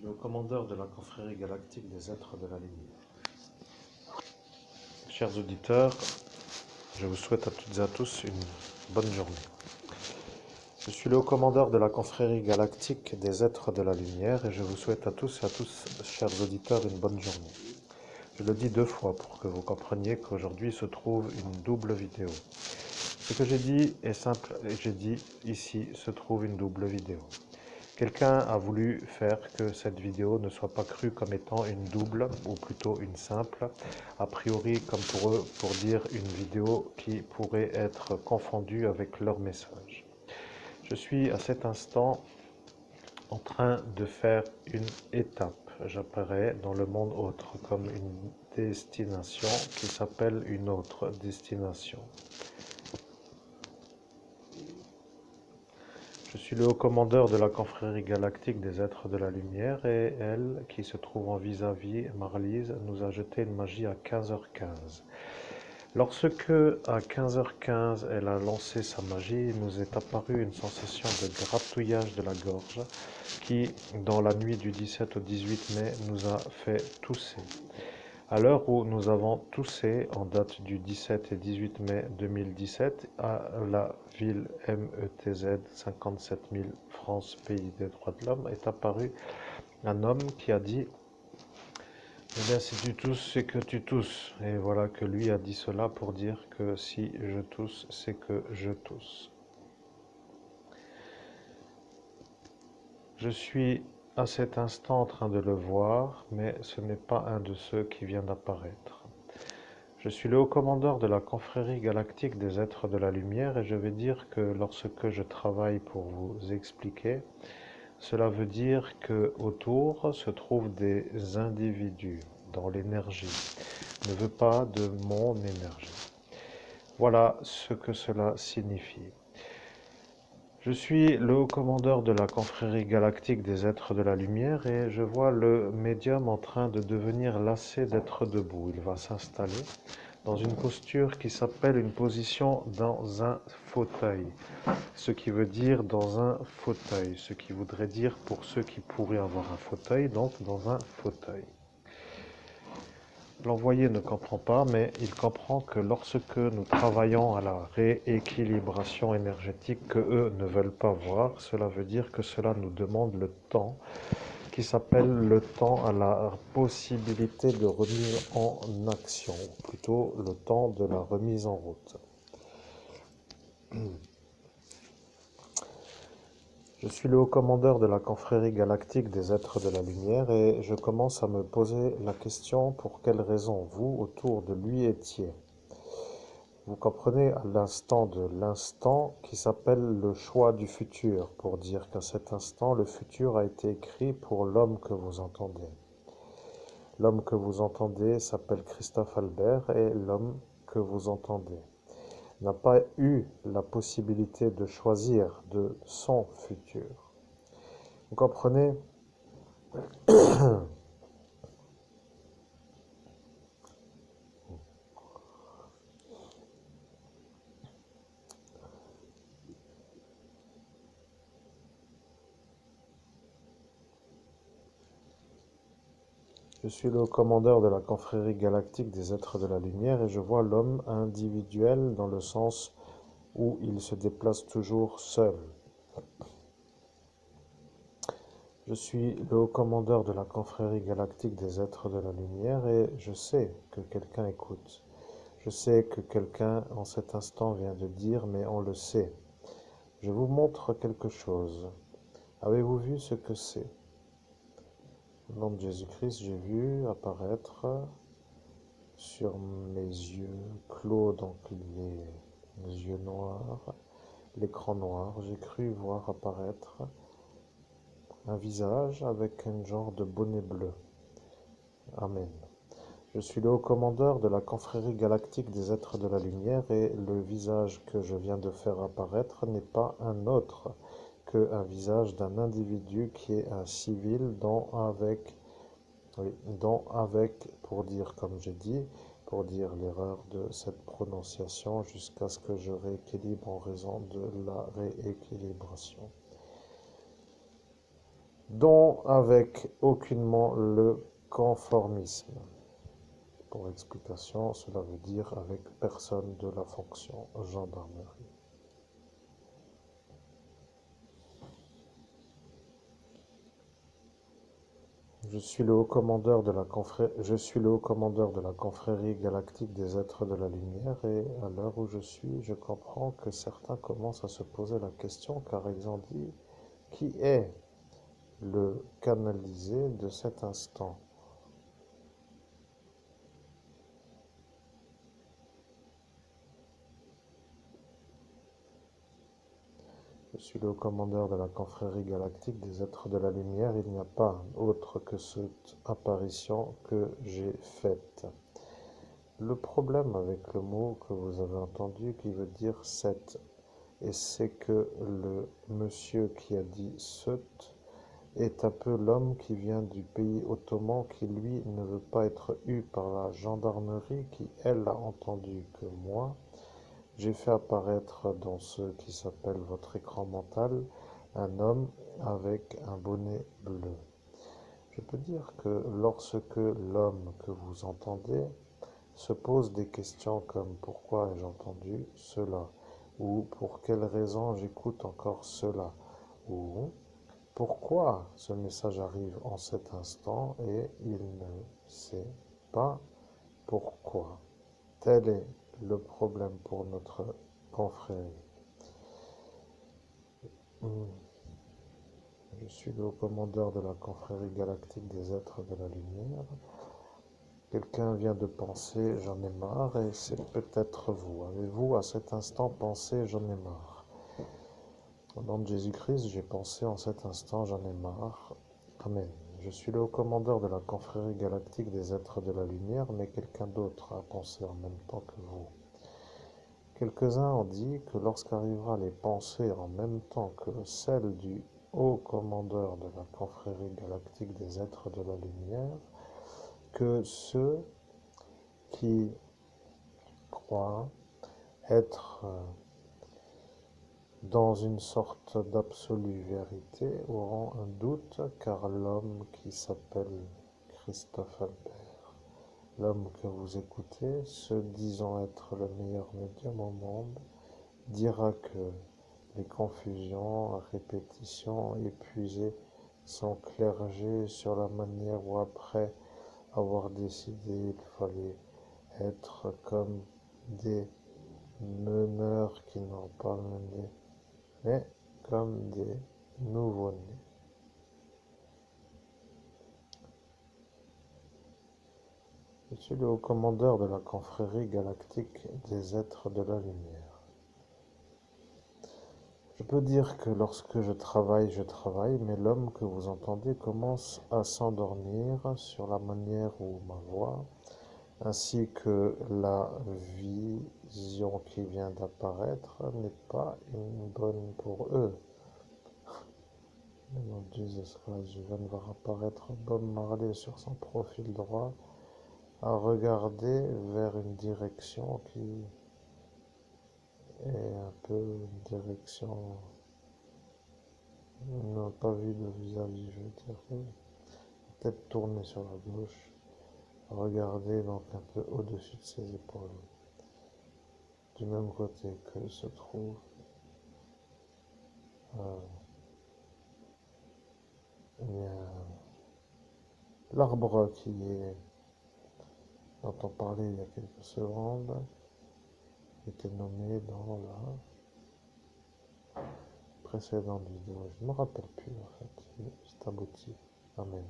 Le commandeur de la confrérie galactique des êtres de la lumière. Chers auditeurs, je vous souhaite à toutes et à tous une bonne journée. Je suis le haut commandeur de la confrérie galactique des êtres de la lumière et je vous souhaite à tous et à tous, chers auditeurs, une bonne journée. Je le dis deux fois pour que vous compreniez qu'aujourd'hui se trouve une double vidéo. Ce que j'ai dit est simple et j'ai dit ici se trouve une double vidéo. Quelqu'un a voulu faire que cette vidéo ne soit pas crue comme étant une double, ou plutôt une simple, a priori comme pour eux, pour dire une vidéo qui pourrait être confondue avec leur message. Je suis à cet instant en train de faire une étape. J'apparais dans le monde autre comme une destination qui s'appelle une autre destination. Je suis le haut commandeur de la confrérie galactique des êtres de la lumière et elle, qui se trouve en vis-à-vis, Marlise, nous a jeté une magie à 15h15. Lorsque, à 15h15, elle a lancé sa magie, il nous est apparu une sensation de gratouillage de la gorge qui, dans la nuit du 17 au 18 mai, nous a fait tousser. À l'heure où nous avons toussé, en date du 17 et 18 mai 2017, à la ville METZ 57 000 France, pays des droits de l'homme, est apparu un homme qui a dit « Eh bien, si tu tousses, c'est que tu tousses ». Et voilà que lui a dit cela pour dire que si je tousse, c'est que je tousse. Je suis à cet instant en train de le voir, mais ce n'est pas un de ceux qui vient d'apparaître. Je suis le haut commandeur de la confrérie galactique des êtres de la lumière et je vais dire que lorsque je travaille pour vous expliquer, cela veut dire que autour se trouvent des individus dans l'énergie, ne veut pas de mon énergie. Voilà ce que cela signifie. Je suis le haut commandeur de la confrérie galactique des êtres de la lumière et je vois le médium en train de devenir lassé d'être debout. Il va s'installer dans une posture qui s'appelle une position dans un fauteuil. Ce qui veut dire dans un fauteuil, ce qui voudrait dire pour ceux qui pourraient avoir un fauteuil, donc dans un fauteuil. L'envoyé ne comprend pas, mais il comprend que lorsque nous travaillons à la rééquilibration énergétique que eux ne veulent pas voir, cela veut dire que cela nous demande le temps qui s'appelle le temps à la possibilité de remise en action, ou plutôt le temps de la remise en route. Je suis le haut commandeur de la confrérie galactique des êtres de la lumière et je commence à me poser la question pour quelle raison vous, autour de lui, étiez. Vous comprenez à l'instant de l'instant qui s'appelle le choix du futur, pour dire qu'à cet instant, le futur a été écrit pour l'homme que vous entendez. L'homme que vous entendez s'appelle Christophe Albert et l'homme que vous entendez n'a pas eu la possibilité de choisir de son futur. Vous comprenez? Je suis le commandeur de la confrérie galactique des êtres de la lumière et je vois l'homme individuel dans le sens où il se déplace toujours seul. Je suis le haut commandeur de la confrérie galactique des êtres de la lumière et je sais que quelqu'un écoute. Je sais que quelqu'un en cet instant vient de dire, mais on le sait. Je vous montre quelque chose. Avez-vous vu ce que c'est? Au nom de Jésus-Christ, j'ai vu apparaître sur mes yeux clos, donc les yeux noirs, l'écran noir, j'ai cru voir apparaître un visage avec un genre de bonnet bleu. Amen. Je suis le haut commandeur de la confrérie galactique des êtres de la lumière et le visage que je viens de faire apparaître n'est pas un autre qu'un visage d'un individu qui est un civil dont avec, pour dire comme j'ai dit, pour dire l'erreur de cette prononciation jusqu'à ce que je rééquilibre en raison de la rééquilibration. dont avec aucunement le conformisme. Pour explication, cela veut dire avec personne de la fonction gendarmerie. Je suis le haut commandeur de la confrérie galactique des êtres de la lumière et à l'heure où je suis, je comprends que certains commencent à se poser la question car ils ont dit qui est le canalisé de cet instant. Je suis le haut commandeur de la confrérie galactique des êtres de la lumière. Il n'y a pas autre que cette apparition que j'ai faite. Le problème avec le mot que vous avez entendu qui veut dire sept, et c'est que le monsieur qui a dit sept est un peu l'homme qui vient du pays ottoman qui lui ne veut pas être eu par la gendarmerie qui elle a entendu que moi. J'ai fait apparaître dans ce qui s'appelle votre écran mental un homme avec un bonnet bleu. Je peux dire que lorsque l'homme que vous entendez se pose des questions comme pourquoi ai-je entendu cela ou pour quelle raison j'écoute encore cela ou pourquoi ce message arrive en cet instant et il ne sait pas pourquoi. Tel est le problème pour notre confrérie. Je suis le haut commandeur de la confrérie galactique des êtres de la lumière. Quelqu'un vient de penser j'en ai marre et c'est peut-être vous. Avez-vous à cet instant pensé j'en ai marre? Au nom de Jésus-Christ, j'ai pensé en cet instant j'en ai marre. Amen. Je suis le haut commandeur de la confrérie galactique des êtres de la lumière, mais quelqu'un d'autre a pensé en même temps que vous. Quelques-uns ont dit que lorsqu'arrivera les pensées en même temps que celles du haut commandeur de la confrérie galactique des êtres de la lumière, que ceux qui croient être dans une sorte d'absolue vérité auront un doute car l'homme qui s'appelle Christophe Albert, l'homme que vous écoutez, se disant être le meilleur médium au monde, dira que les confusions, répétitions, épuisées son clergé sur la manière où après avoir décidé il fallait être comme des meneurs qui n'ont pas mené, mais comme des nouveau-nés. Je suis le haut commandeur de la confrérie galactique des êtres de la lumière. Je peux dire que lorsque je travaille, mais l'homme que vous entendez commence à s'endormir sur la manière où ma voix, ainsi que la vision qui vient d'apparaître, n'est pas une bonne pour eux. Le nom de Jesus Christ, je viens de voir apparaître Bob Marley sur son profil droit, à regarder vers une direction qui est un peu une direction. On n'a pas vu de vis-à-vis, je veux dire. Tête tournée sur la gauche, regarder donc un peu au-dessus de ses épaules, du même côté que se trouve euh, l'arbre qui est dont on parlait il y a quelques secondes, était nommé dans la précédente vidéo. Je ne me rappelle plus en fait, c'est abouti. Amen.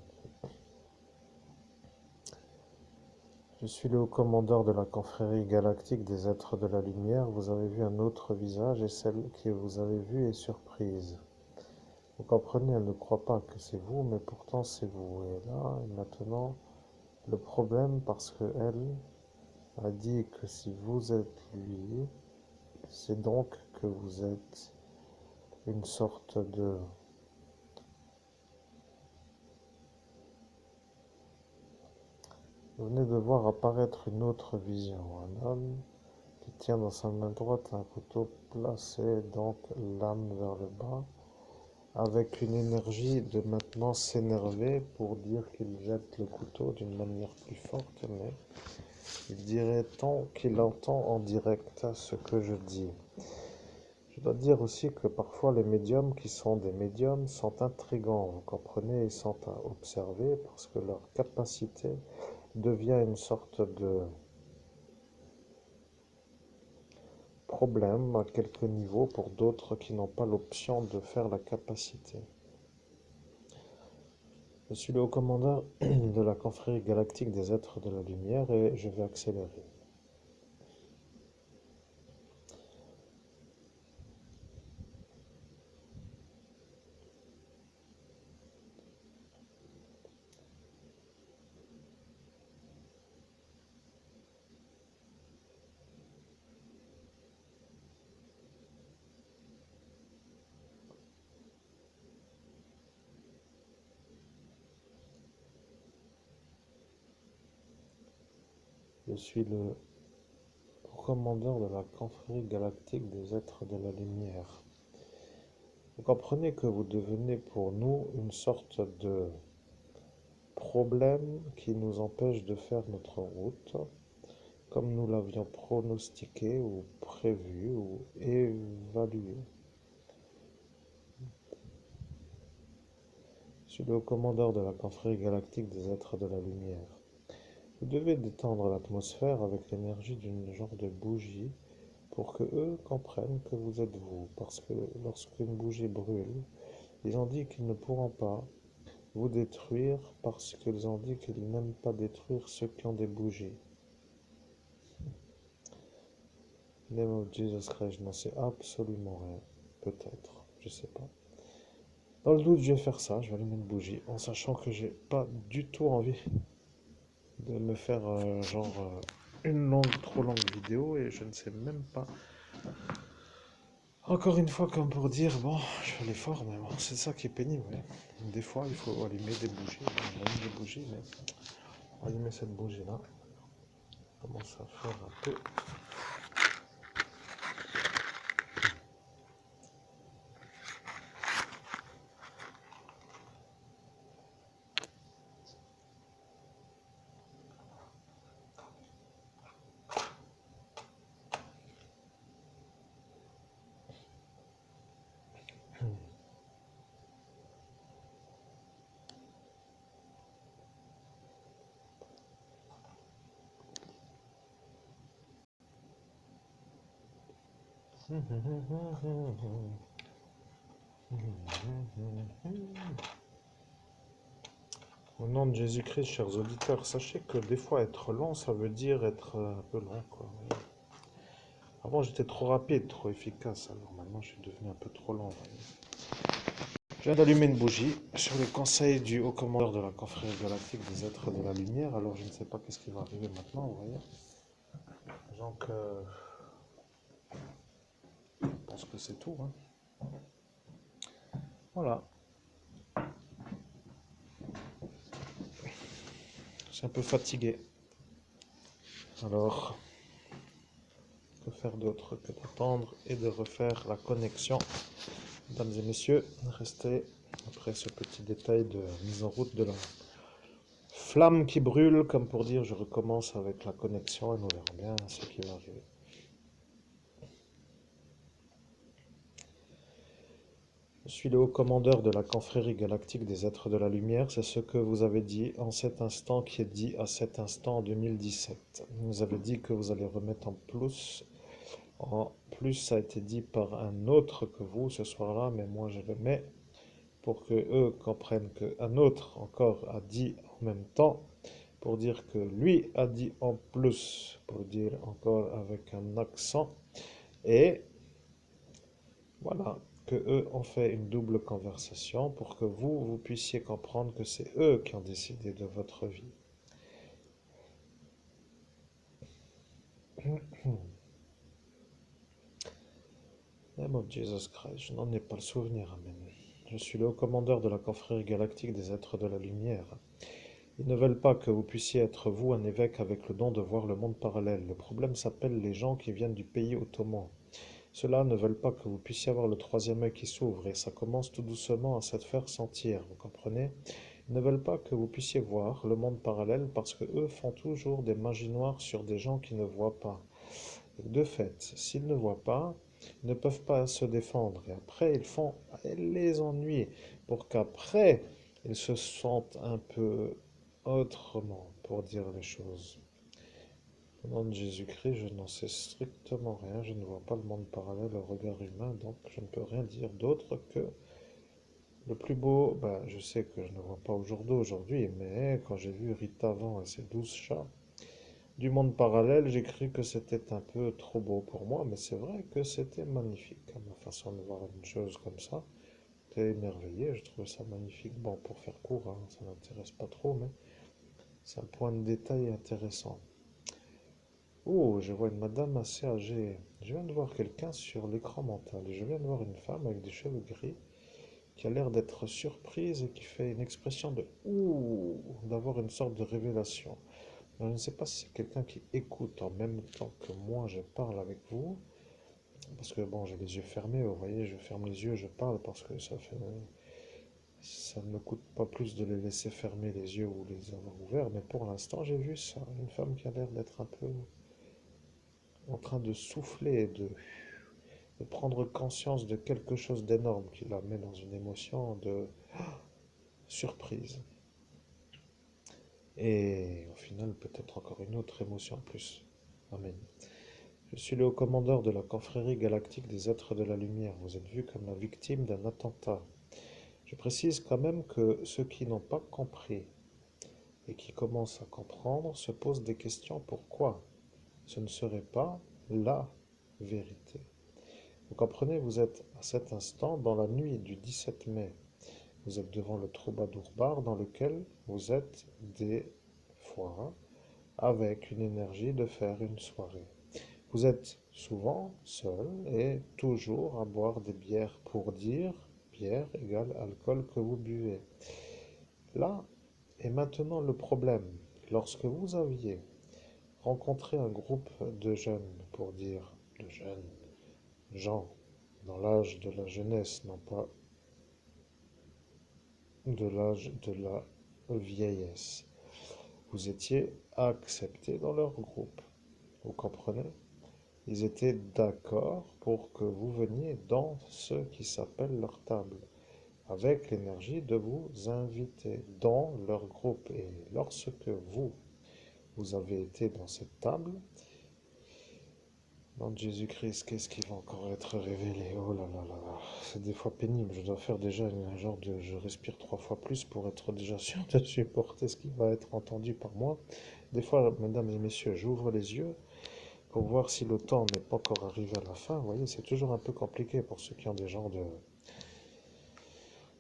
Je suis le haut commandeur de la confrérie galactique des êtres de la lumière. Vous avez vu un autre visage et celle que vous avez vue est surprise. Vous comprenez, elle ne croit pas que c'est vous, mais pourtant c'est vous. Et là, maintenant, le problème, parce qu'elle a dit que si vous êtes lui, c'est donc que vous êtes une sorte de... Vous venez de voir apparaître une autre vision. Un homme qui tient dans sa main droite un couteau placé donc l'âme vers le bas avec une énergie de maintenant s'énerver pour dire qu'il jette le couteau d'une manière plus forte, mais il dirait tant qu'il entend en direct ce que je dis. Je dois dire aussi que parfois les médiums qui sont des médiums sont intrigants, vous comprenez, ils sont à observer parce que leur capacité devient une sorte de problème à quelques niveaux pour d'autres qui n'ont pas l'option de faire la capacité. Je suis le haut commandeur de la confrérie galactique des êtres de la lumière et je vais accélérer. Je suis le haut commandeur de la confrérie galactique des êtres de la lumière. Vous comprenez que vous devenez pour nous une sorte de problème qui nous empêche de faire notre route comme nous l'avions pronostiqué ou prévu ou évalué. Je suis le haut commandeur de la confrérie galactique des êtres de la lumière. Vous devez détendre l'atmosphère avec l'énergie d'une genre de bougie pour que eux comprennent que vous êtes vous. Parce que lorsqu'une bougie brûle, ils ont dit qu'ils ne pourront pas vous détruire parce qu'ils ont dit qu'ils n'aiment pas détruire ceux qui ont des bougies. Name of Jesus Christ, je n'en sais absolument rien. Peut-être, je sais pas. Dans le doute, je vais faire ça, je vais allumer une bougie, en sachant que j'ai pas du tout envie de me faire une trop longue vidéo et je ne sais même pas. Encore une fois, comme pour dire, bon, je fais l'effort, mais bon, c'est ça qui est pénible. Ouais. Des fois, il faut allumer des bougies. On allume des bougies, mais on va allumer cette bougie-là. On commence à faire un peu. Au nom de Jésus-Christ, chers auditeurs, sachez que des fois être long, ça veut dire être un peu long, quoi. Avant, j'étais trop rapide, trop efficace, alors maintenant, je suis devenu un peu trop lent. Je viens d'allumer une bougie sur les conseils du haut commandeur de la confrérie galactique des êtres de la lumière, alors je ne sais pas qu'est-ce qui va arriver maintenant, vous voyez. Donc, je pense que c'est tout, hein. Voilà. Je suis un peu fatigué. Alors, que faire d'autre que d'attendre et de refaire la connexion. Mesdames et messieurs, restez après ce petit détail de mise en route de la flamme qui brûle, comme pour dire je recommence avec la connexion et nous verrons bien ce qui va arriver. Je suis le haut commandeur de la confrérie galactique des êtres de la lumière. C'est ce que vous avez dit en cet instant qui est dit à cet instant en 2017. Vous avez dit que vous allez remettre en plus. En plus, ça a été dit par un autre que vous ce soir-là, mais moi je le mets pour que eux comprennent qu'un autre encore a dit en même temps, pour dire que lui a dit en plus, pour dire encore avec un accent. Et voilà, que eux ont fait une double conversation pour que vous puissiez comprendre que c'est eux qui ont décidé de votre vie. Name of Jesus Christ, je n'en ai pas le souvenir, amen. Je suis le haut commandeur de la confrérie galactique des êtres de la lumière. Ils ne veulent pas que vous puissiez être vous un évêque avec le don de voir le monde parallèle. Le problème s'appelle les gens qui viennent du pays ottoman. Ceux-là ne veulent pas que vous puissiez avoir le troisième œil qui s'ouvre et ça commence tout doucement à se faire sentir, vous comprenez? Ils ne veulent pas que vous puissiez voir le monde parallèle parce que eux font toujours des magies noires sur des gens qui ne voient pas. Et de fait, s'ils ne voient pas, ils ne peuvent pas se défendre. Et après, ils font les ennuis pour qu'après, ils se sentent un peu autrement, pour dire les choses. Au nom de Jésus-Christ, je n'en sais strictement rien. Je ne vois pas le monde parallèle au regard humain, donc je ne peux rien dire d'autre que le plus beau. Ben, je sais que je ne vois pas au jour d'aujourd'hui, mais quand j'ai vu Rita avant et ses 12 chats, du monde parallèle, j'ai cru que c'était un peu trop beau pour moi, mais c'est vrai que c'était magnifique, hein, ma façon de voir une chose comme ça. J'étais émerveillé, je trouvais ça magnifique. Bon, pour faire court, hein, ça m'intéresse pas trop, mais c'est un point de détail intéressant. Oh, je vois une madame assez âgée. Je viens de voir quelqu'un sur l'écran mental. Je viens de voir une femme avec des cheveux gris qui a l'air d'être surprise et qui fait une expression de ouh, d'avoir une sorte de révélation. Je ne sais pas si c'est quelqu'un qui écoute en même temps que moi je parle avec vous, parce que bon, j'ai les yeux fermés, vous voyez, je ferme les yeux, je parle parce que ça ne me coûte pas plus de les laisser fermer les yeux ou les avoir ouverts, mais pour l'instant j'ai vu ça, une femme qui a l'air d'être un peu en train de souffler, de prendre conscience de quelque chose d'énorme qui la met dans une émotion de surprise. Et au final, peut-être encore une autre émotion en plus. Amen. Je suis le haut commandeur de la confrérie galactique des êtres de la lumière. Vous êtes vu comme la victime d'un attentat. Je précise quand même que ceux qui n'ont pas compris et qui commencent à comprendre se posent des questions pourquoi ce ne serait pas la vérité. Vous comprenez, vous êtes à cet instant dans la nuit du 17 mai. Vous êtes devant le troubadour bar dans lequel vous êtes des fois avec une énergie de faire une soirée. Vous êtes souvent seul et toujours à boire des bières pour dire bière égale alcool que vous buvez. Là est maintenant le problème. Lorsque vous aviez rencontré un groupe de jeunes, pour dire de jeunes gens dans l'âge de la jeunesse, non pas de l'âge de la vieillesse, vous étiez accepté dans leur groupe. Vous comprenez? Ils étaient d'accord pour que vous veniez dans ce qui s'appelle leur table, avec l'énergie de vous inviter dans leur groupe. Et lorsque vous avez été dans cette table, dans Jésus-Christ, qu'est-ce qui va encore être révélé? Oh là là là là, c'est des fois pénible. Je dois faire déjà un genre de... Je respire 3 fois plus pour être déjà sûr de supporter ce qui va être entendu par moi. Des fois, mesdames et messieurs, j'ouvre les yeux pour voir si le temps n'est pas encore arrivé à la fin. Vous voyez, c'est toujours un peu compliqué pour ceux qui ont des genres de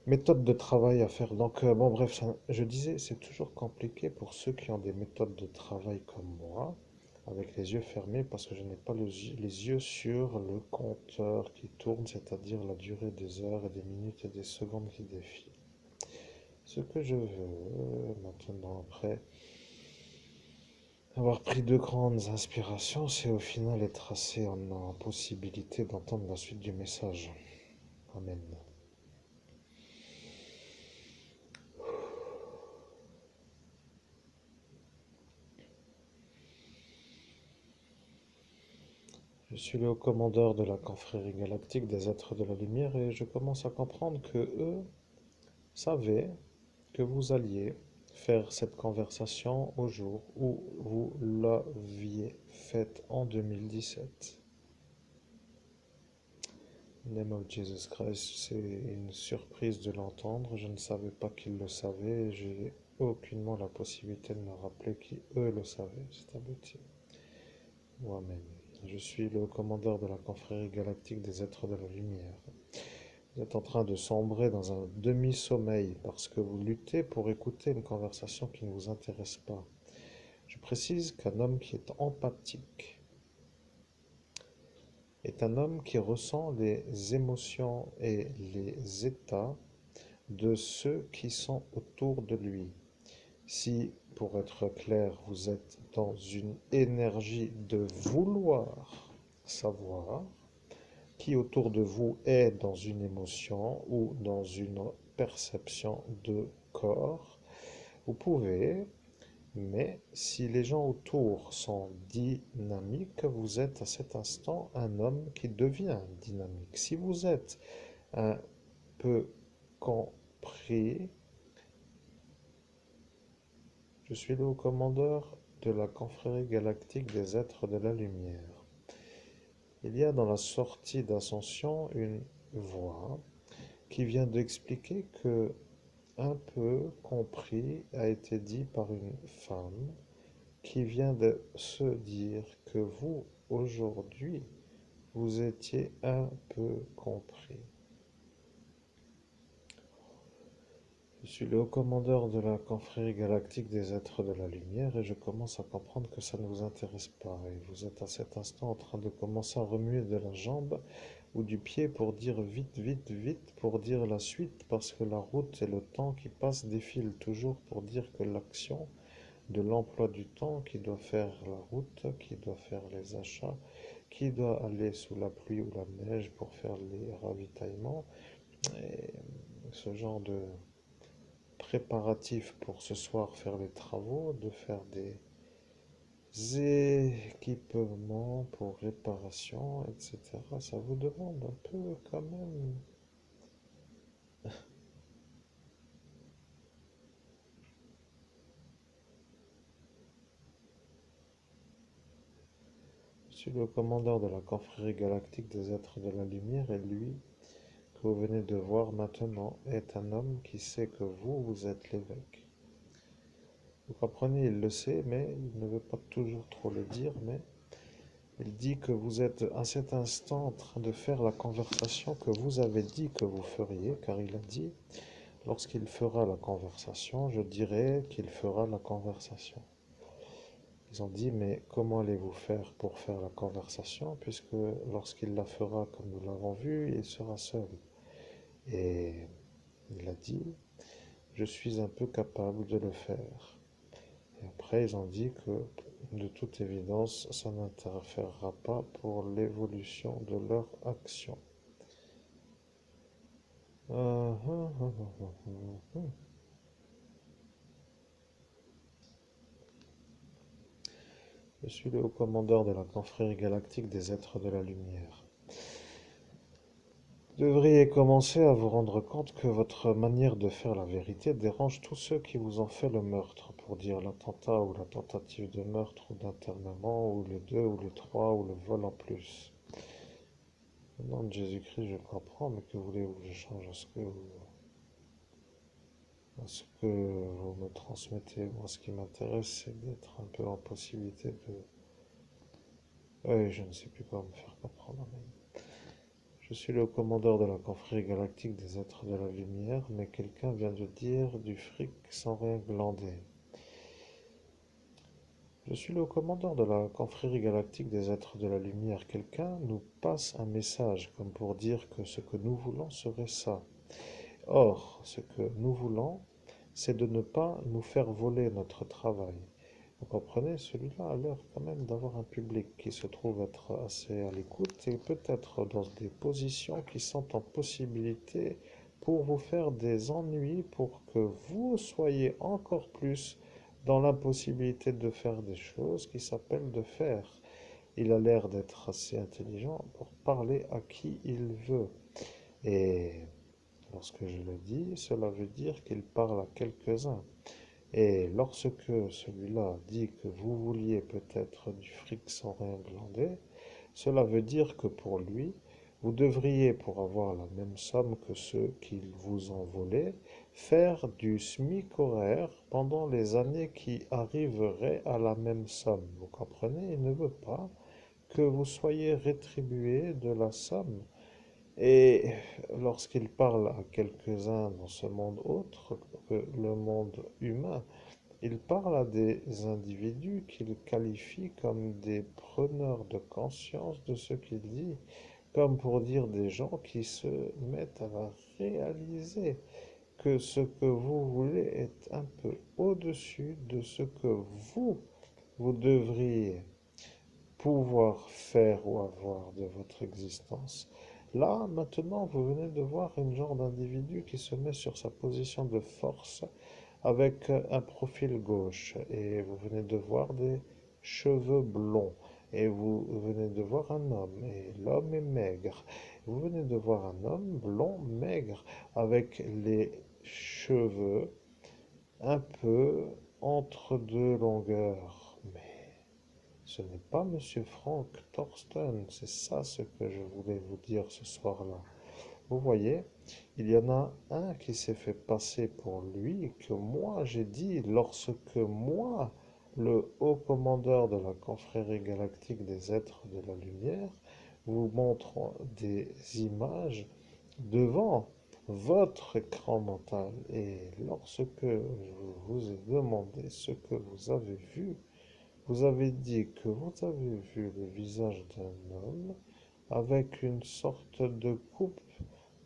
méthodes de travail à faire. Donc, bon, bref, je disais, c'est toujours compliqué pour ceux qui ont des méthodes de travail comme moi, avec les yeux fermés, parce que je n'ai pas les yeux sur le compteur qui tourne, c'est-à-dire la durée des heures et des minutes et des secondes qui défilent. Ce que je veux maintenant, après avoir pris 2 grandes inspirations, c'est au final être assez en possibilité d'entendre la suite du message. Amen. Je suis le haut commandeur de la confrérie galactique des êtres de la lumière et je commence à comprendre que eux savaient que vous alliez faire cette conversation au jour où vous l'aviez faite en 2017. Name of Jesus Christ, c'est une surprise de l'entendre. Je ne savais pas qu'ils le savaient et j'ai aucunement la possibilité de me rappeler qui eux le savaient. C'est abouti. Ou Amen. Je suis le commandeur de la confrérie galactique des êtres de la lumière. Vous êtes en train de sombrer dans un demi-sommeil parce que vous luttez pour écouter une conversation qui ne vous intéresse pas. Je précise qu'un homme qui est empathique est un homme qui ressent les émotions et les états de ceux qui sont autour de lui. Si, pour être clair, vous êtes dans une énergie de vouloir savoir, qui autour de vous est dans une émotion ou dans une perception de corps, vous pouvez, mais si les gens autour sont dynamiques, vous êtes à cet instant un homme qui devient dynamique. Si vous êtes un peu compris, je suis le haut commandeur de la confrérie galactique des êtres de la lumière. Il y a dans la sortie d'Ascension une voix qui vient d'expliquer que un peu compris a été dit par une femme qui vient de se dire que vous, aujourd'hui, vous étiez un peu compris. Je suis le haut commandeur de la confrérie galactique des êtres de la lumière et je commence à comprendre que ça ne vous intéresse pas. Et vous êtes à cet instant en train de commencer à remuer de la jambe ou du pied pour dire vite, vite, vite, pour dire la suite, parce que la route et le temps qui passe défilent toujours pour dire que l'action de l'emploi du temps, qui doit faire la route, qui doit faire les achats, qui doit aller sous la pluie ou la neige pour faire les ravitaillements, et ce genre de préparatifs pour ce soir faire les travaux, de faire des équipements pour réparation, etc. Ça vous demande un peu quand même. Je suis le commandeur de la confrérie galactique des êtres de la lumière et lui, que vous venez de voir maintenant, est un homme qui sait que vous, vous êtes l'évêque. Vous comprenez, il le sait, mais il ne veut pas toujours trop le dire, mais il dit que vous êtes à cet instant en train de faire la conversation que vous avez dit que vous feriez, car il a dit, lorsqu'il fera la conversation, je dirai qu'il fera la conversation. Ils ont dit, mais comment allez-vous faire pour faire la conversation, puisque lorsqu'il la fera comme nous l'avons vu, il sera seul. Et il a dit, je suis un peu capable de le faire. Et après, ils ont dit que, de toute évidence, ça n'interférera pas pour l'évolution de leur action. Je suis le haut commandeur de la confrérie galactique des êtres de la lumière. Vous devriez commencer à vous rendre compte que votre manière de faire la vérité dérange tous ceux qui vous ont fait le meurtre, pour dire l'attentat ou la tentative de meurtre ou d'internement, ou les deux ou les trois, ou le vol en plus. Au nom de Jésus-Christ, je comprends, mais que voulez-vous que je change à ce que vous me transmettez? Moi, ce qui m'intéresse, c'est d'être un peu en possibilité de... Oui, je ne sais plus comment me faire comprendre. Je suis le commandeur de la confrérie galactique des êtres de la lumière, mais quelqu'un vient de dire du fric sans rien glander. Je suis le commandeur de la confrérie galactique des êtres de la lumière. Quelqu'un nous passe un message comme pour dire que ce que nous voulons serait ça. Or, ce que nous voulons, c'est de ne pas nous faire voler notre travail. Vous comprenez, celui-là a l'air quand même d'avoir un public qui se trouve être assez à l'écoute et peut-être dans des positions qui sont en possibilité pour vous faire des ennuis pour que vous soyez encore plus dans l'impossibilité de faire des choses qui s'appellent de faire. Il a l'air d'être assez intelligent pour parler à qui il veut. Et lorsque je le dis, cela veut dire qu'il parle à quelques-uns. Et lorsque celui-là dit que vous vouliez peut-être du fric sans rien glander, cela veut dire que pour lui, vous devriez, pour avoir la même somme que ceux qui vous ont volé, faire du SMIC horaire pendant les années qui arriveraient à la même somme. Vous comprenez? Il ne veut pas que vous soyez rétribué de la somme. Et lorsqu'il parle à quelques-uns dans ce monde autre que le monde humain, il parle à des individus qu'il qualifie comme des preneurs de conscience de ce qu'il dit, comme pour dire des gens qui se mettent à réaliser que ce que vous voulez est un peu au-dessus de ce que vous devriez pouvoir faire ou avoir de votre existence. Là, maintenant, vous venez de voir un genre d'individu qui se met sur sa position de force avec un profil gauche. Et vous venez de voir des cheveux blonds. Et vous venez de voir un homme. Et l'homme est maigre. Vous venez de voir un homme blond, maigre, avec les cheveux un peu entre deux longueurs. Mais ce n'est pas Monsieur Frank Thorsten, c'est ça ce que je voulais vous dire ce soir-là. Vous voyez, il y en a un qui s'est fait passer pour lui, que moi j'ai dit, lorsque moi, le haut commandeur de la confrérie galactique des êtres de la lumière, vous montre des images devant votre écran mental. Et lorsque je vous ai demandé ce que vous avez vu, vous avez dit que vous avez vu le visage d'un homme avec une sorte de coupe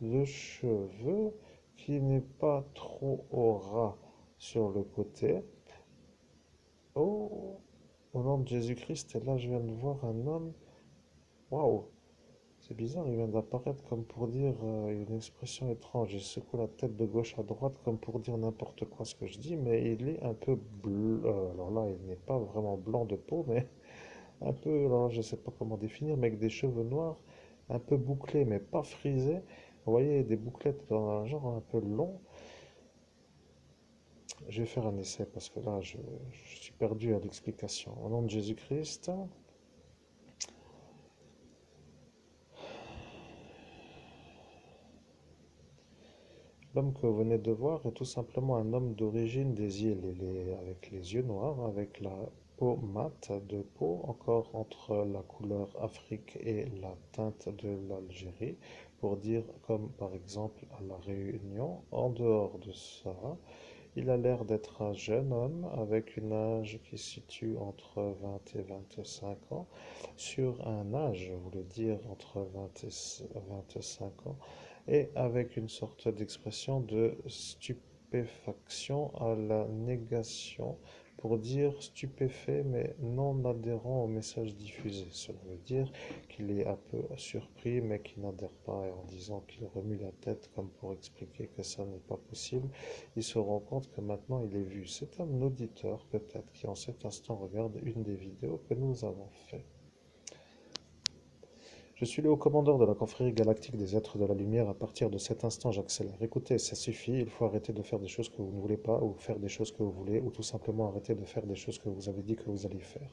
de cheveux qui n'est pas trop au ras sur le côté. Oh, au nom de Jésus-Christ, et là je viens de voir un homme. Waouh, c'est bizarre, il vient d'apparaître comme pour dire une expression étrange. Il secoue la tête de gauche à droite comme pour dire n'importe quoi ce que je dis, mais il est un peu bleu. Alors là, il n'est pas vraiment blanc de peau, mais un peu, alors je ne sais pas comment définir, mais avec des cheveux noirs, un peu bouclés, mais pas frisés. Vous voyez, des bouclettes dans un genre un peu long. Je vais faire un essai parce que là, je suis perdu à l'explication. Au nom de Jésus-Christ, l'homme que vous venez de voir est tout simplement un homme d'origine des îles, avec les yeux noirs, avec la peau mate de peau, encore entre la couleur Afrique et la teinte de l'Algérie, pour dire comme par exemple à La Réunion. En dehors de ça, il a l'air d'être un jeune homme avec une âge qui se situe entre 20 et 25 ans, sur un âge, je voulais dire, entre 20 et 25 ans, et avec une sorte d'expression de stupéfaction à la négation, pour dire stupéfait mais non adhérent au message diffusé. Cela veut dire qu'il est un peu surpris mais qui n'adhère pas, et en disant qu'il remue la tête comme pour expliquer que ça n'est pas possible, il se rend compte que maintenant il est vu. C'est un auditeur peut-être qui en cet instant regarde une des vidéos que nous avons faites. Je suis le haut commandeur de la confrérie galactique des êtres de la lumière. À partir de cet instant, j'accélère. Écoutez, ça suffit. Il faut arrêter de faire des choses que vous ne voulez pas, ou faire des choses que vous voulez, ou tout simplement arrêter de faire des choses que vous avez dit que vous alliez faire.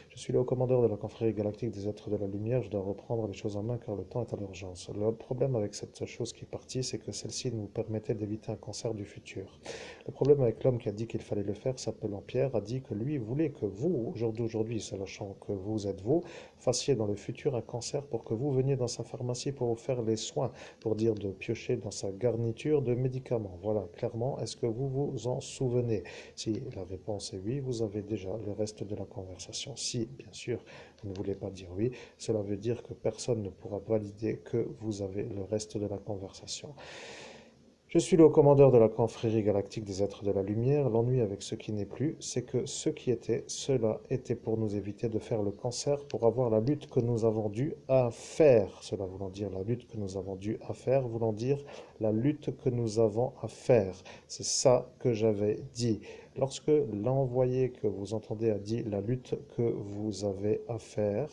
Je suis le haut commandeur de la confrérie galactique des êtres de la lumière. Je dois reprendre les choses en main car le temps est à l'urgence. Le problème avec cette chose qui est partie, c'est que celle-ci nous permettait d'éviter un cancer du futur. Le problème avec l'homme qui a dit qu'il fallait le faire, s'appelant Pierre, a dit que lui voulait que vous, aujourd'hui, sachant que vous êtes vous, fassiez dans le futur un cancer pour que vous veniez dans sa pharmacie pour vous faire les soins, pour dire de piocher dans sa garniture de médicaments. Voilà, clairement, est-ce que vous vous en souvenez? Si la réponse est oui, vous avez déjà le reste de la conversation. Si, bien sûr, vous ne voulez pas dire oui, cela veut dire que personne ne pourra valider que vous avez le reste de la conversation. Je suis le haut commandeur de la confrérie galactique des êtres de la lumière. L'ennui avec ce qui n'est plus, c'est que ce qui était, cela était pour nous éviter de faire le cancer, pour avoir la lutte que nous avons dû à faire. Cela voulant dire la lutte que nous avons dû à faire, voulant dire la lutte que nous avons à faire. C'est ça que j'avais dit. Lorsque l'envoyé que vous entendez a dit la lutte que vous avez à faire,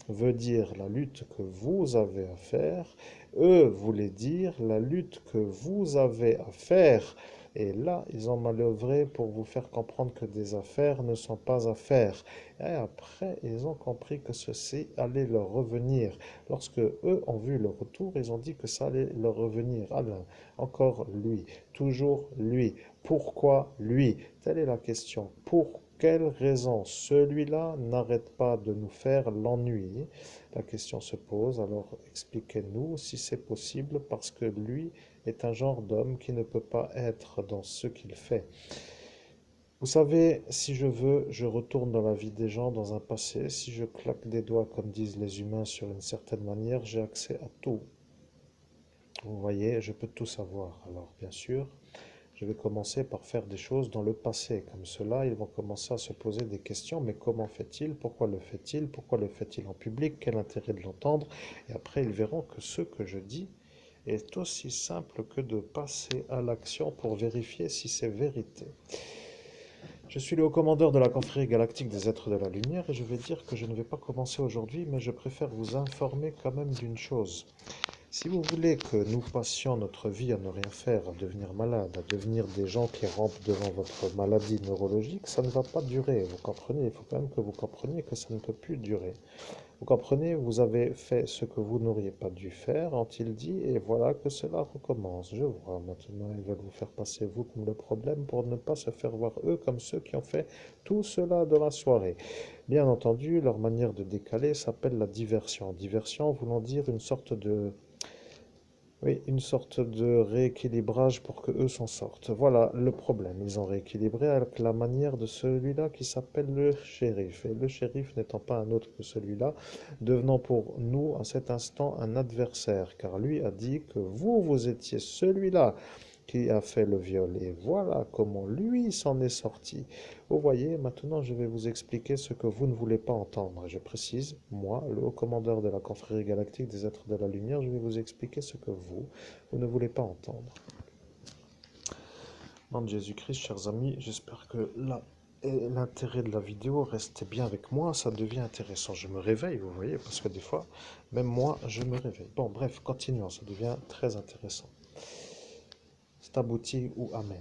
veut dire la lutte que vous avez à faire, eux voulaient dire la lutte que vous avez à faire. Et là, ils ont manœuvré pour vous faire comprendre que des affaires ne sont pas affaires. Et après, ils ont compris que ceci allait leur revenir. Lorsque eux ont vu le retour, ils ont dit que ça allait leur revenir. Alain, encore lui, toujours lui. Pourquoi lui? Telle est la question. Pour quelle raison celui-là n'arrête pas de nous faire l'ennui? La question se pose, alors expliquez-nous si c'est possible, parce que lui est un genre d'homme qui ne peut pas être dans ce qu'il fait. Vous savez, si je veux, je retourne dans la vie des gens, dans un passé. Si je claque des doigts, comme disent les humains, sur une certaine manière, j'ai accès à tout. Vous voyez, je peux tout savoir. Alors, bien sûr, Je vais commencer par faire des choses dans le passé. Comme cela, ils vont commencer à se poser des questions. Mais comment fait-il? Pourquoi le fait-il? Pourquoi le fait-il en public? Quel intérêt de l'entendre? Et après, ils verront que ce que je dis est aussi simple que de passer à l'action pour vérifier si c'est vérité. Je suis le haut commandeur de la confrérie galactique des êtres de la lumière et je vais dire que je ne vais pas commencer aujourd'hui, mais je préfère vous informer quand même d'une chose. Si vous voulez que nous passions notre vie à ne rien faire, à devenir malade, à devenir des gens qui rampent devant votre maladie neurologique, ça ne va pas durer. Vous comprenez? Il faut quand même que vous compreniez que ça ne peut plus durer. Vous comprenez? Vous avez fait ce que vous n'auriez pas dû faire, ont-ils dit, et voilà que cela recommence. Je vois maintenant, ils veulent vous faire passer vous comme le problème pour ne pas se faire voir eux comme ceux qui ont fait tout cela de la soirée. Bien entendu, leur manière de décaler s'appelle la diversion. Diversion voulant dire une sorte de oui, une sorte de rééquilibrage pour que eux s'en sortent. Voilà le problème. Ils ont rééquilibré avec la manière de celui-là qui s'appelle le shérif. Et le shérif n'étant pas un autre que celui-là, devenant pour nous à cet instant un adversaire, car lui a dit que vous étiez celui-là qui a fait le viol. Et voilà comment lui s'en est sorti. Vous voyez, maintenant je vais vous expliquer ce que vous ne voulez pas entendre. Et je précise, moi, le haut commandeur de la confrérie galactique des êtres de la lumière, je vais vous expliquer ce que vous ne voulez pas entendre. Nom de Jésus-Christ, chers amis, j'espère que là, l'intérêt de la vidéo reste bien avec moi, ça devient intéressant. Je me réveille, vous voyez, parce que des fois, même moi, je me réveille. Bon, bref, continuons, ça devient très intéressant. C'est abouti ou amen.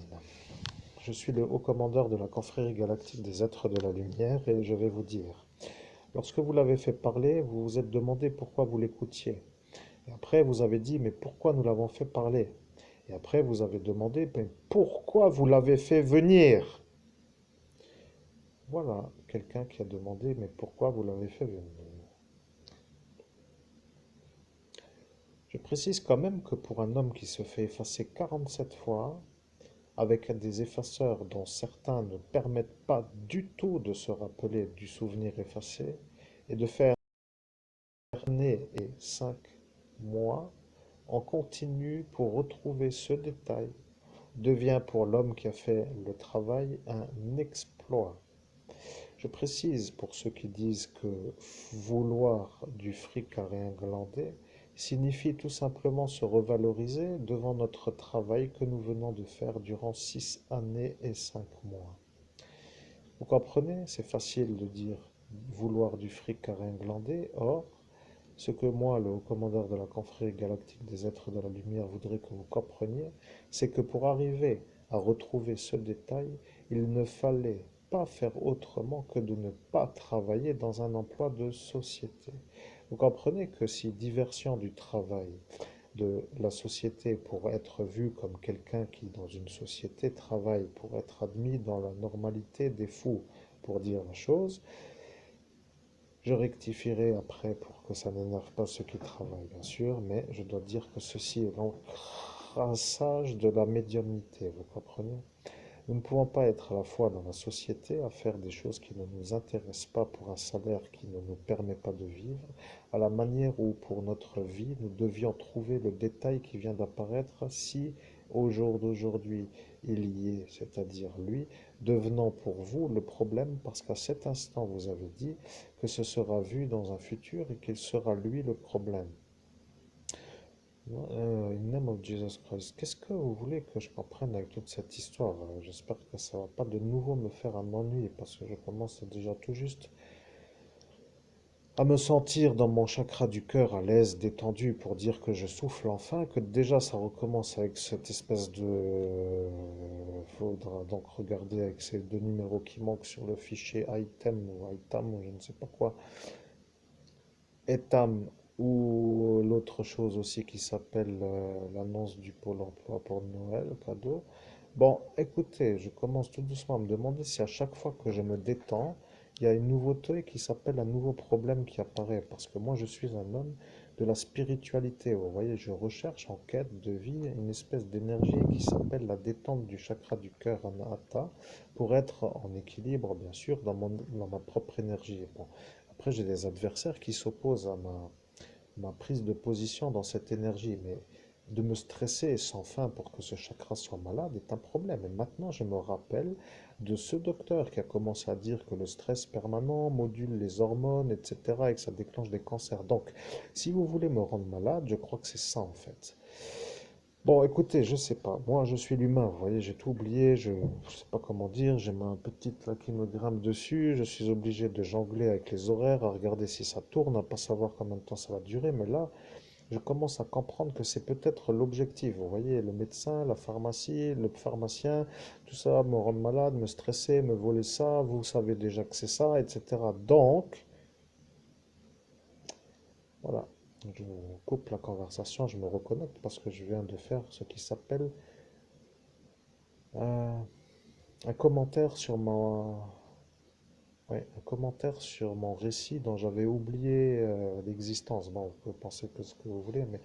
Je suis le haut commandeur de la confrérie galactique des êtres de la lumière et je vais vous dire. Lorsque vous l'avez fait parler, vous vous êtes demandé pourquoi vous l'écoutiez. Et après, vous avez dit, mais pourquoi nous l'avons fait parler? Et après, vous avez demandé, mais pourquoi vous l'avez fait venir? Voilà, quelqu'un qui a demandé, mais pourquoi vous l'avez fait venir? Je précise quand même que pour un homme qui se fait effacer 47 fois, avec des effaceurs dont certains ne permettent pas du tout de se rappeler du souvenir effacé, et de faire année et 5 mois, on continue pour retrouver ce détail, devient pour l'homme qui a fait le travail un exploit. Je précise pour ceux qui disent que vouloir du fric à rien glander signifie tout simplement se revaloriser devant notre travail que nous venons de faire durant 6 années et 5 mois. Vous comprenez? C'est facile de dire vouloir du fric à rien glander. Or, ce que moi, le haut commandeur de la confrérie galactique des êtres de la lumière, voudrais que vous compreniez, c'est que pour arriver à retrouver ce détail, il ne fallait pas faire autrement que de ne pas travailler dans un emploi de société. Vous comprenez que si diversion du travail de la société pour être vu comme quelqu'un qui, dans une société, travaille pour être admis dans la normalité des fous, pour dire la chose, je rectifierai après pour que ça n'énerve pas ceux qui travaillent, bien sûr, mais je dois dire que ceci est l'encrassage de la médiumnité, vous comprenez? Nous ne pouvons pas être à la fois dans la société à faire des choses qui ne nous intéressent pas pour un salaire qui ne nous permet pas de vivre, à la manière où pour notre vie nous devions trouver le détail qui vient d'apparaître si au jour d'aujourd'hui il y est, c'est-à-dire lui, devenant pour vous le problème parce qu'à cet instant vous avez dit que ce sera vu dans un futur et qu'il sera lui le problème. In name of Jesus Christ, qu'est-ce que vous voulez que je comprenne avec toute cette histoire? J'espère que ça va pas de nouveau me faire un ennui parce que je commence déjà tout juste à me sentir dans mon chakra du cœur à l'aise, détendu pour dire que je souffle enfin, que déjà ça recommence avec cette espèce de... Faudra donc regarder avec ces deux numéros qui manquent sur le fichier item ou item ou je ne sais pas quoi. Etam ou l'autre chose aussi qui s'appelle l'annonce du Pôle emploi pour Noël, cadeau. Bon, écoutez, je commence tout doucement à me demander si à chaque fois que je me détends, il y a une nouveauté qui s'appelle un nouveau problème qui apparaît. Parce que moi, je suis un homme de la spiritualité. Vous voyez, je recherche en quête de vie une espèce d'énergie qui s'appelle la détente du chakra du cœur Anahata pour être en équilibre, bien sûr, dans ma propre énergie. Bon, après, j'ai des adversaires qui s'opposent à ma prise de position dans cette énergie, mais de me stresser sans fin pour que ce chakra soit malade est un problème. Et maintenant, je me rappelle de ce docteur qui a commencé à dire que le stress permanent module les hormones, etc., et que ça déclenche des cancers. Donc, si vous voulez me rendre malade, je crois que c'est ça en fait. Bon, écoutez, je sais pas. Moi, je suis l'humain, vous voyez, j'ai tout oublié. Je sais pas comment dire. J'ai ma petite là qui me grimpe dessus. Je suis obligé de jongler avec les horaires, à regarder si ça tourne, à pas savoir combien de temps ça va durer. Mais là, je commence à comprendre que c'est peut-être l'objectif. Vous voyez, le médecin, la pharmacie, le pharmacien, tout ça me rend malade, me stresser, me voler ça. Vous savez déjà que c'est ça, etc. Donc, voilà. Je coupe la conversation, je me reconnecte parce que je viens de faire ce qui s'appelle euh, un commentaire sur ouais, un commentaire sur mon récit dont j'avais oublié l'existence. Bon, vous pouvez penser que ce que vous voulez, mais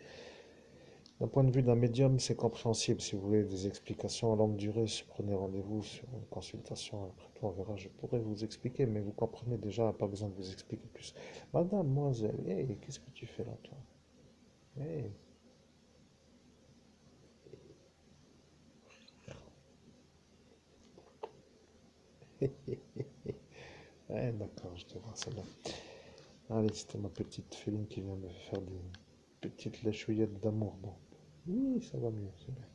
d'un point de vue d'un médium, c'est compréhensible. Si vous voulez des explications à longue durée, prenez rendez-vous sur une consultation. Après tout, on verra, je pourrais vous expliquer, mais vous comprenez déjà, pas besoin de vous expliquer plus. Mademoiselle, hey, qu'est-ce que tu fais là, toi? Hey. Ouais, d'accord, je te vois, c'est bon. Allez, c'était ma petite féline qui vient me faire des petites léchouillettes d'amour. Bon, oui, ça va mieux, c'est bien.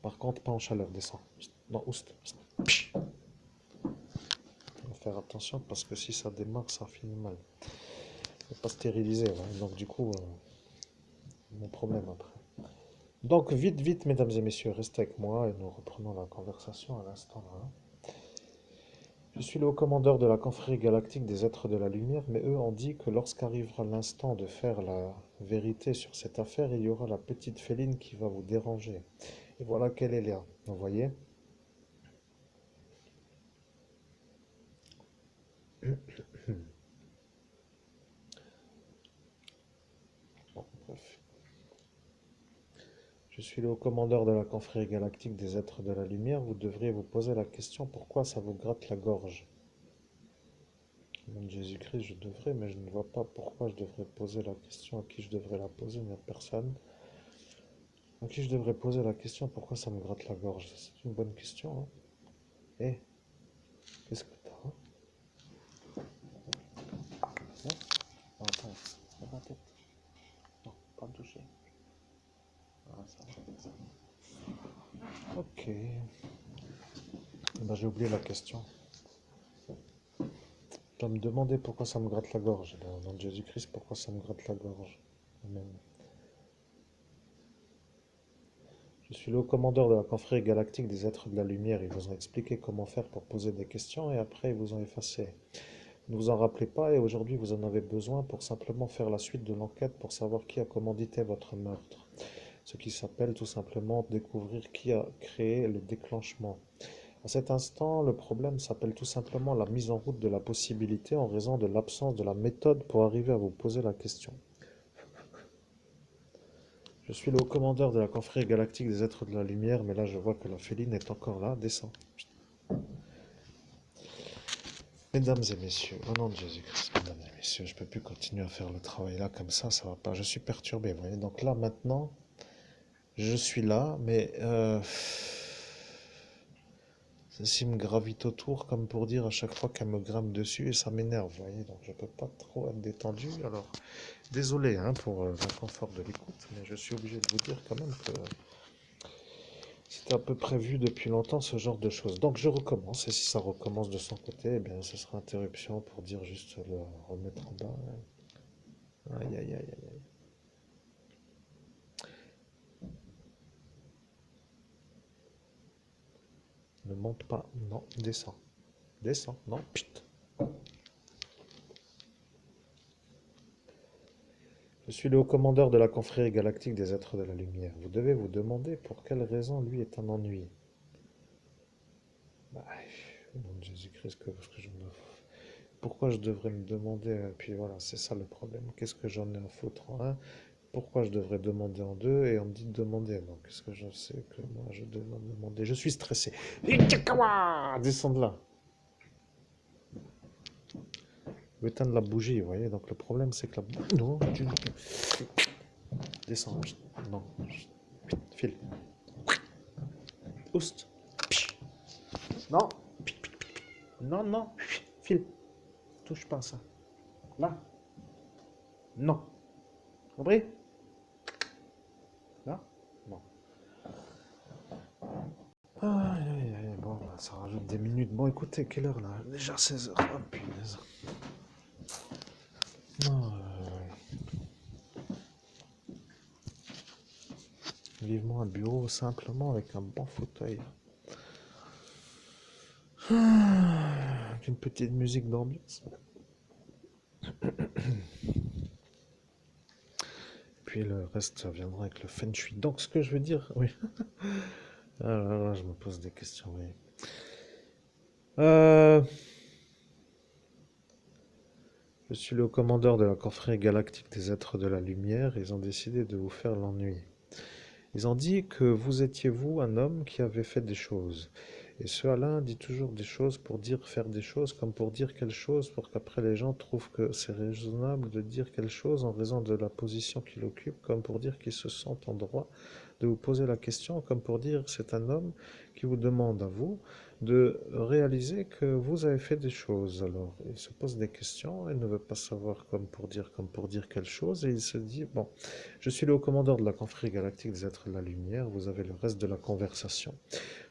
Par contre, pas en chaleur, descends. Non, oust. Faut faire attention parce que si ça démarre, ça finit mal. Faut pas stériliser, ouais. Donc du coup, mon problème après. Donc vite, vite, mesdames et messieurs, restez avec moi et nous reprenons la conversation à l'instant là. Je suis le haut commandeur de la confrérie galactique des êtres de la lumière, mais eux ont dit que lorsqu'arrivera l'instant de faire la vérité sur cette affaire, il y aura la petite féline qui va vous déranger. Et voilà qu'elle est là, vous voyez? Bon, bref. Je suis le haut commandeur de la confrérie galactique des êtres de la lumière. Vous devriez vous poser la question pourquoi ça vous gratte la gorge. Au nom de Jésus-Christ, je devrais, mais je ne vois pas pourquoi je devrais poser la question, à qui je devrais la poser, il n'y a personne. À qui je devrais poser la question pourquoi ça me gratte la gorge? C'est une bonne question, hein. Eh, qu'est-ce que t'as, hein? Non, attends, lève la tête. Non, pas me toucher. Ah, ça va. Ok. Eh ben, j'ai oublié la question. Je dois me demander pourquoi ça me gratte la gorge. Au nom de Jésus-Christ, pourquoi ça me gratte la gorge? Amen. Je suis le haut commandeur de la confrérie galactique des êtres de la lumière. Ils vous ont expliqué comment faire pour poser des questions et après ils vous ont effacé. Ne vous en rappelez pas et aujourd'hui vous en avez besoin pour simplement faire la suite de l'enquête pour savoir qui a commandité votre meurtre. Ce qui s'appelle tout simplement découvrir qui a créé le déclenchement. À cet instant, le problème s'appelle tout simplement la mise en route de la possibilité en raison de l'absence de la méthode pour arriver à vous poser la question. Je suis le haut commandeur de la confrérie galactique des êtres de la lumière, mais là je vois que la féline est encore là. Descends. Mesdames et messieurs, au nom de Jésus-Christ, mesdames et messieurs, je ne peux plus continuer à faire le travail là comme ça va pas. Je suis perturbé, vous voyez. Donc là maintenant, je suis là, mais ceci me gravite autour comme pour dire à chaque fois qu'elle me grimpe dessus et ça m'énerve, vous voyez. Donc je peux pas trop être détendu. Alors désolé hein, pour l'inconfort de l'écoute, mais je suis obligé de vous dire quand même que c'était un peu prévu depuis longtemps ce genre de choses. Donc je recommence, et si ça recommence de son côté, eh bien ce sera interruption pour dire juste le remettre en bas. Aïe aïe aïe aïe aïe. Ne monte pas, non, descends. Descends, non, pchit. Je suis le haut commandeur de la confrérie galactique des êtres de la lumière. Vous devez vous demander pour quelle raison lui est un ennui. Bah, au nom de Jésus-Christ, que je me... Pourquoi je devrais me demander, puis voilà, c'est ça le problème. Qu'est-ce que j'en ai à foutre en un? Pourquoi je devrais demander en deux et on me dit de demander? Donc, qu'est-ce que je sais que moi je devrais demander? Je suis stressé. Descends de là. Je vais éteindre la bougie, vous voyez. Donc, le problème, c'est que la bougie. Non, Descends. Chut. Non. Chut. File. Oust. Non. Non, non. File. Touche pas à ça. Là. Non. Compris? Là. Bon. Aïe, aïe, aïe. Bon, bah, ça rajoute des minutes. Bon, écoutez, quelle heure là? Déjà 16 heures. Oh, punaise. Oh, vivement un bureau simplement avec un bon fauteuil. Avec une petite musique d'ambiance. Puis le reste, ça viendra avec le feng shui. Donc, ce que je veux dire, oui. Alors, je me pose des questions, oui. Euh, je suis le commandeur de la confrérie galactique des êtres de la lumière. Ils ont décidé de vous faire l'ennui. Ils ont dit que vous étiez vous un homme qui avait fait des choses. Et ce Alain dit toujours des choses pour dire faire des choses, comme pour dire quelque chose, pour qu'après les gens trouvent que c'est raisonnable de dire quelque chose en raison de la position qu'il occupe, comme pour dire qu'ils se sentent en droit de vous poser la question, comme pour dire c'est un homme qui vous demande à vous de réaliser que vous avez fait des choses. Alors, il se pose des questions, il ne veut pas savoir comme pour dire quelque chose, et il se dit, bon, je suis le haut commandeur de la confrérie galactique des êtres de la lumière, vous avez le reste de la conversation.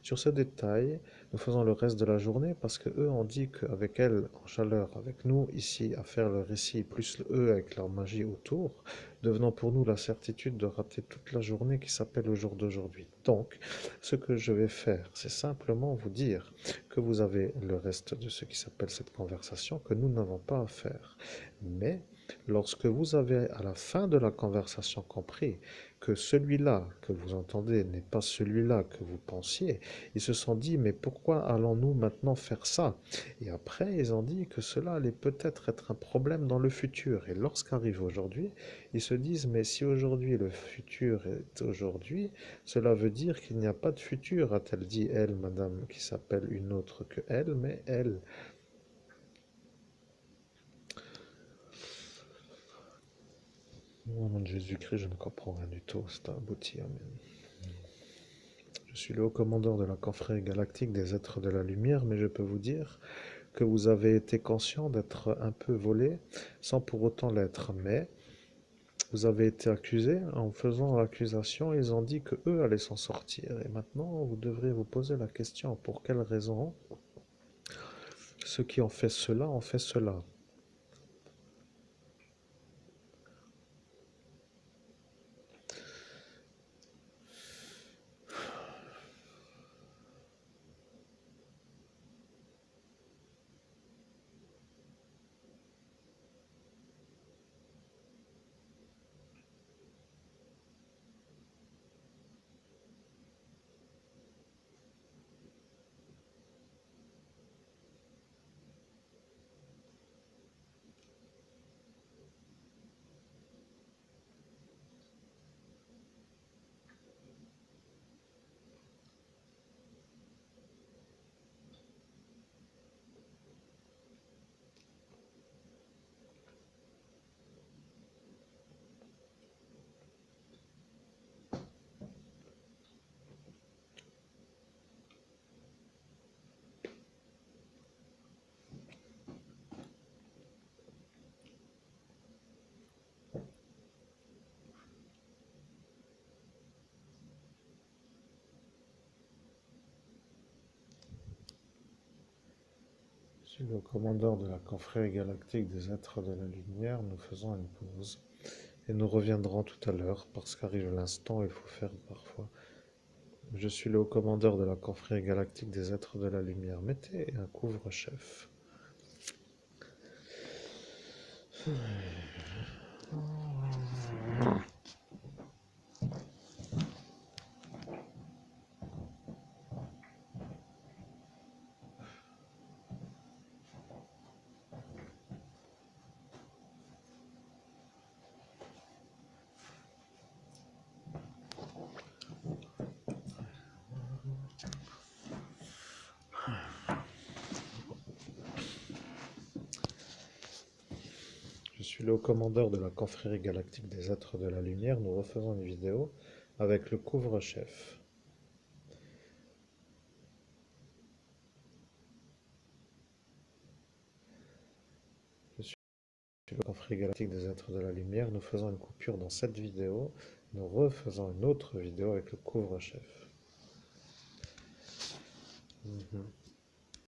Sur ce détail, nous faisons le reste de la journée parce que eux ont dit qu'avec elle en chaleur, avec nous ici à faire le récit, plus eux avec leur magie autour, devenant pour nous la certitude de rater toute la journée qui s'appelle le jour d'aujourd'hui. Donc, ce que je vais faire, c'est simplement vous dire que vous avez le reste de ce qui s'appelle cette conversation que nous n'avons pas à faire. Mais lorsque vous avez à la fin de la conversation compris que celui-là que vous entendez n'est pas celui-là que vous pensiez, ils se sont dit, mais pourquoi allons-nous maintenant faire ça? Et après, ils ont dit que cela allait peut-être être un problème dans le futur. Et lorsqu'arrive aujourd'hui, ils se disent, mais si aujourd'hui le futur est aujourd'hui, cela veut dire qu'il n'y a pas de futur, a-t-elle dit elle, madame, qui s'appelle une autre que elle, mais elle. Au nom de Jésus-Christ, je ne comprends rien du tout, c'est abouti, amen. Je suis le haut commandeur de la confrérie galactique des êtres de la lumière, mais je peux vous dire que vous avez été conscient d'être un peu volé sans pour autant l'être. Mais vous avez été accusé. En faisant l'accusation, ils ont dit que eux allaient s'en sortir. Et maintenant, vous devrez vous poser la question, pour quelle raison ceux qui ont fait cela. Je suis le commandeur de la confrérie galactique des êtres de la lumière. Nous faisons une pause. Et nous reviendrons tout à l'heure, parce qu'arrive l'instant, il faut faire parfois. Je suis le haut commandeur de la confrérie galactique des êtres de la lumière. Mettez un couvre-chef. Je suis le haut commandeur de la confrérie galactique des êtres de la lumière. Nous refaisons une vidéo avec le couvre-chef. Je suis le confrérie galactique des êtres de la lumière. Nous faisons une coupure dans cette vidéo. Nous refaisons une autre vidéo avec le couvre-chef.